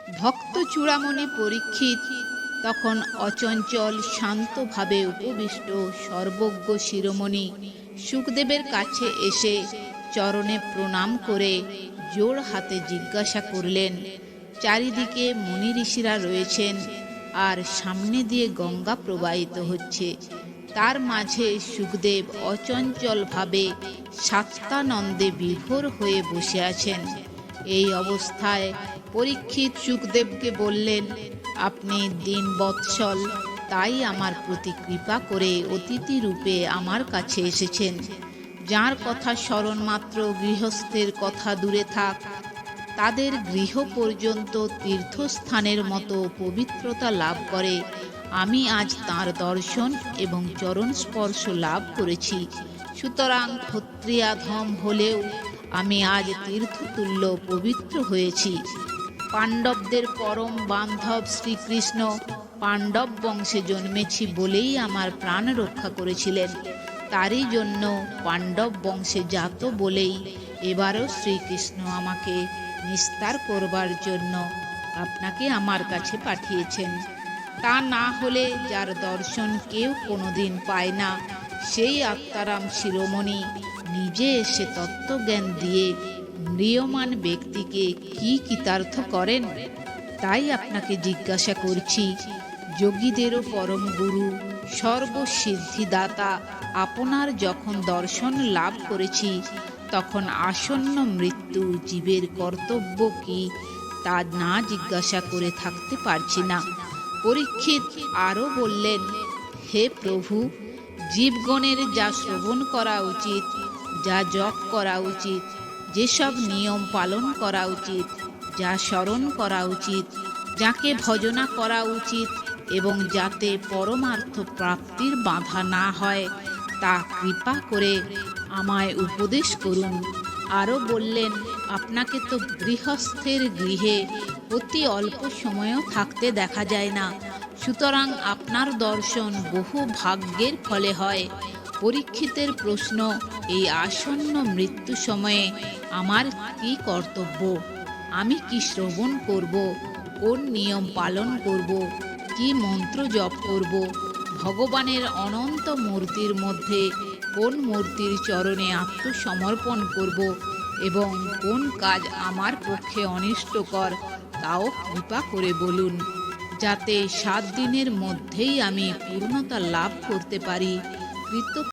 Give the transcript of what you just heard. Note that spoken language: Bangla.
ভক্ত চূড়ামণি পরীক্ষিত তখন অচঞ্চল শান্তভাবে উপবিষ্ট সর্বজ্ঞ শিরোমণি শুকদেবের কাছে এসে চরণে প্রণাম করে জোড় হাতে জিজ্ঞাসা করলেন, চারিদিকে মুনি ঋষিরা রয়েছেন আর সামনে দিয়ে গঙ্গা প্রবাহিত হচ্ছে, তার মাঝে শুকদেব অচঞ্চলভাবে সাত্যানন্দে বিভোর হয়ে বসে আছেন। এই অবস্থায় পরীক্ষিত শুকদেবকে বললেন, আপনি দীনবৎসল, তাই আমার প্রতি কৃপা করে অতিথি রূপে আমার কাছে এসেছেন। যার কথা স্মরণ মাত্র গৃহস্থের কথা দূরে থাক, তাদের গৃহ পর্যন্ত তীর্থস্থানের মতো পবিত্রতা লাভ করে। আমি আজ তাঁর দর্শন এবং চরণ স্পর্শ লাভ করেছি। সুতরাং ক্ষত্রিয়াধম হলেও আমি আজ তীর্থতুল্য পবিত্র হয়েছি। পাণ্ডবদের পরম বান্ধব শ্রীকৃষ্ণ পাণ্ডব বংশে জন্মেছি বলেই আমার প্রাণ রক্ষা করেছিলেন। তারই জন্য পাণ্ডব বংশে জাত বলেই এবারও শ্রীকৃষ্ণ আমাকে নিস্তার করবার জন্য আপনাকে আমার কাছে পাঠিয়েছেন। তা না হলে যার দর্শন কেউ কোনোদিন পায় না, সেই আত্মারাম শিরোমণি নিজে এসে তত্ত্বজ্ঞান দিয়ে ম্রিয়মান ব্যক্তিকে কি কৃতার্থ করেন? তাই আপনাকে জিজ্ঞাসা করছি, যোগীদেরও পরম গুরু সর্বসিদ্ধিদাতা আপনার যখন দর্শন লাভ করেছি, তখন আসন্ন মৃত্যু জীবের কর্তব্য কি তা না জিজ্ঞাসা করে থাকতে পারছি না। পরীক্ষিত আরও বললেন, হে প্রভু, জীবগণের যা শ্রবণ করা উচিত, যা জপ করা উচিত, যেসব নিয়ম পালন করা উচিত, যা স্মরণ করা উচিত, যাকে ভজনা করা উচিত এবং যাতে পরমার্থ প্রাপ্তির বাধা না হয়, তা কৃপা করে আমায় উপদেশ করুন। আরও বললেন, আপনাকে তো গৃহস্থের গৃহে অতি অল্প সময়ও থাকতে দেখা যায় না, সুতরাং আপনার দর্শন বহু ভাগ্যের ফলে হয়। পরীক্ষিতের প্রশ্ন, এই আসন্ন মৃত্যু সময়ে আমার কি কর্তব্য? আমি কি শ্রবণ করব? কোন নিয়ম পালন করব? কি মন্ত্র জপ করব? ভগবানের অনন্ত মূর্তির মধ্যে কোন মূর্তির চরণে আত্মসমর্পণ করব এবং কোন কাজ আমার পক্ষে অনিষ্টকর, তাও কৃপা করে বলুন, যাতে 7 দিনের মধ্যেই আমি পূর্ণতা লাভ করতে পারি।